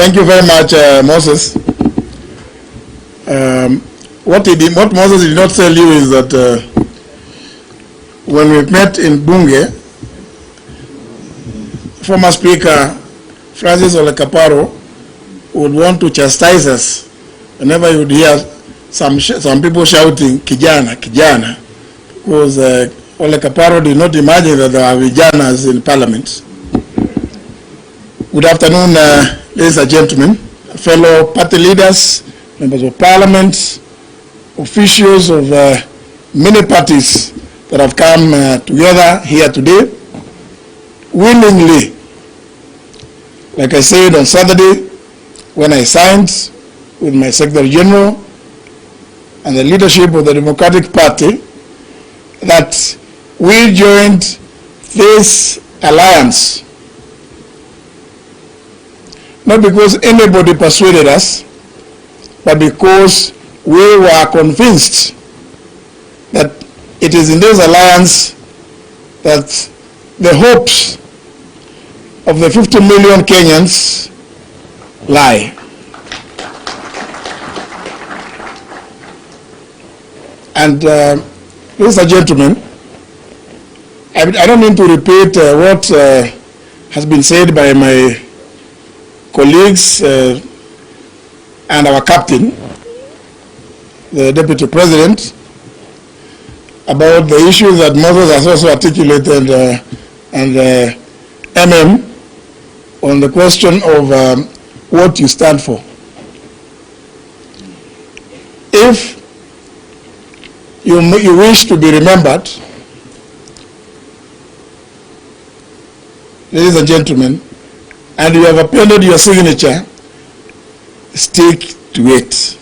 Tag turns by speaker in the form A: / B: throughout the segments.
A: Thank you very much, Moses. What Moses did not tell you is that when we met in Bunge, former Speaker Francis Ole Kaparo would want to chastise us whenever you would hear some people shouting "Kijana, Kijana," because Ole Kaparo did not imagine that there are Vijanas in Parliament. Good afternoon, ladies and gentlemen, fellow party leaders, members of Parliament, officials of many parties that have come together here today willingly. Like I said on Saturday, when I signed with my Secretary General and the leadership of the Democratic Party that we joined this alliance, not because anybody persuaded us, but because we were convinced that it is in this alliance that the hopes of the 50 million Kenyans lie. And ladies and gentlemen, I don't need to repeat what has been said by my colleagues and our captain, the Deputy President, about the issues that Moses has also articulated and MM on the question of what you stand for. If you wish to be remembered, ladies and gentlemen, and you have appended your signature, stick to it.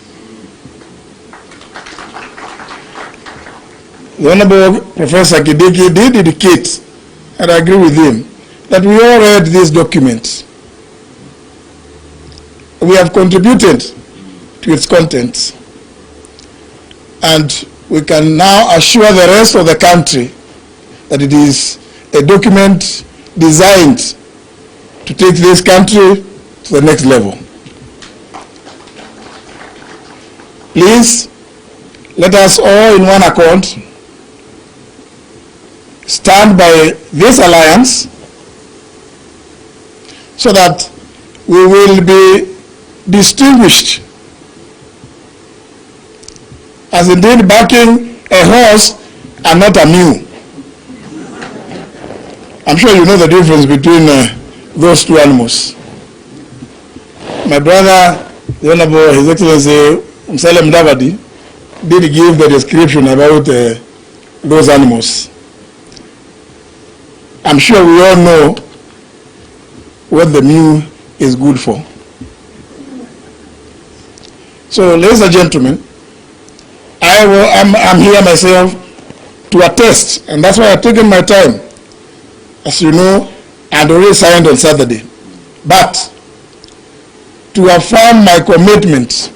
A: The Honorable Professor Kidiki did indicate, and I agree with him, that we all read this document. We have contributed to its contents. And we can now assure the rest of the country that it is a document designed to take this country to the next level. Please, let us all in one accord stand by this alliance so that we will be distinguished as indeed backing a horse and not a mule. I'm sure you know the difference between those two animals. My brother, the Honorable His Excellency Musalia Mudavadi, did give the description about those animals. I'm sure we all know what the mule is good for. So, ladies and gentlemen, I'm here myself to attest, and that's why I've taken my time. As you know, I had already signed on Saturday. But to affirm my commitment,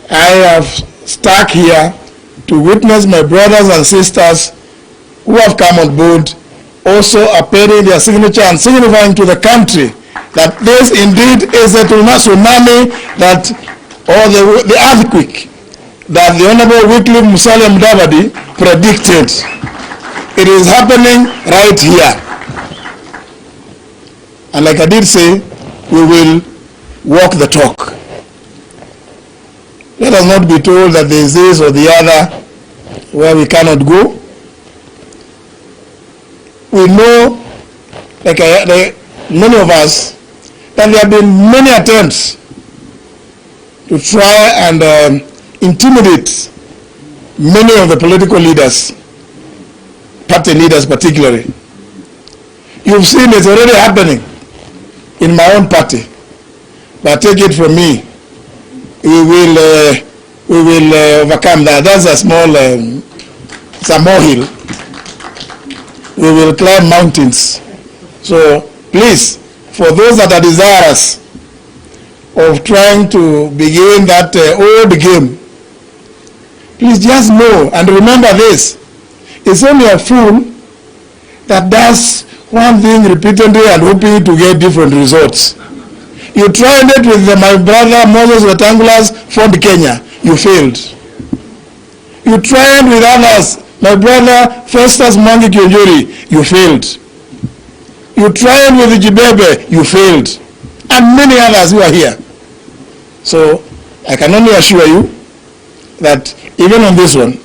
A: I have stuck here to witness my brothers and sisters who have come on board also appending their signature and signifying to the country that this indeed is a tsunami that, or the earthquake that the Honorable Wycliffe Musalia Mudavadi predicted. It is happening right here. And like I did say, we will walk the talk. Let us not be told that there is this or the other where we cannot go. We know, like many of us, that there have been many attempts to try and intimidate many of the political leaders, party leaders particularly. You've seen it's already happening in my own party. But take it from me, we will overcome that. That's a small, it's a molehill. We will climb mountains. So please, for those that are desirous of trying to begin that old game, please just know and remember this. It's only a fool that does one thing repeatedly and hoping to get different results. You tried it with my brother Moses Wetangula's Ford Kenya. You failed. You tried with others. My brother Festus Mwangi Kionjori. You failed. You tried with Jibebe. You failed. And many others who are here. So I can only assure you that even on this one,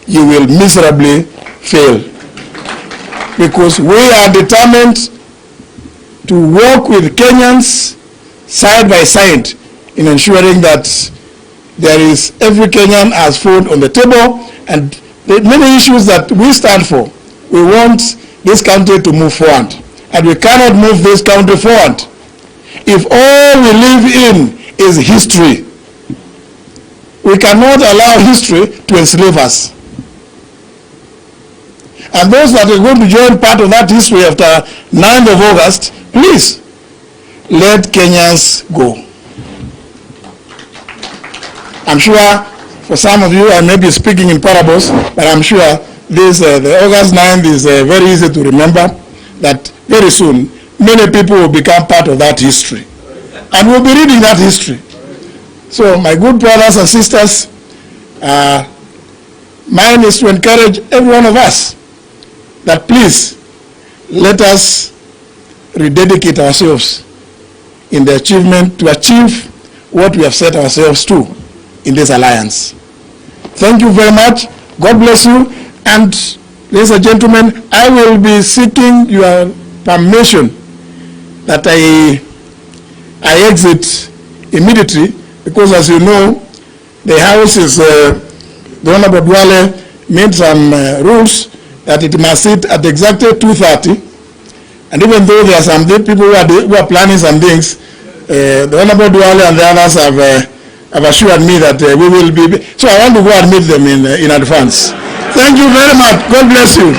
A: you will miserably fail. Because we are determined to work with Kenyans side by side in ensuring that there is every Kenyan has food on the table, and the many issues that we stand for. We want this country to move forward, and we cannot move this country forward if all we live in is history. We cannot allow history to enslave us. And those that are going to join part of that history after 9th of August, please, let Kenyans go. I'm sure for some of you, I may be speaking in parables, but I'm sure this, the August 9th is very easy to remember, that very soon, many people will become part of that history. And we'll be reading that history. So my good brothers and sisters, mine is to encourage every one of us that please let us rededicate ourselves in the achievement to achieve what we have set ourselves to in this alliance. Thank you very much. God bless you. And ladies and gentlemen, I will be seeking your permission that I exit immediately, because as you know, the House is, the Honorable Duale made some rules that it must sit at exactly 2:30. And even though there are some people who are planning some things, the Honorable Duale and the others have assured me that we will be. So I want to go and meet them in advance. Thank you very much. God bless you.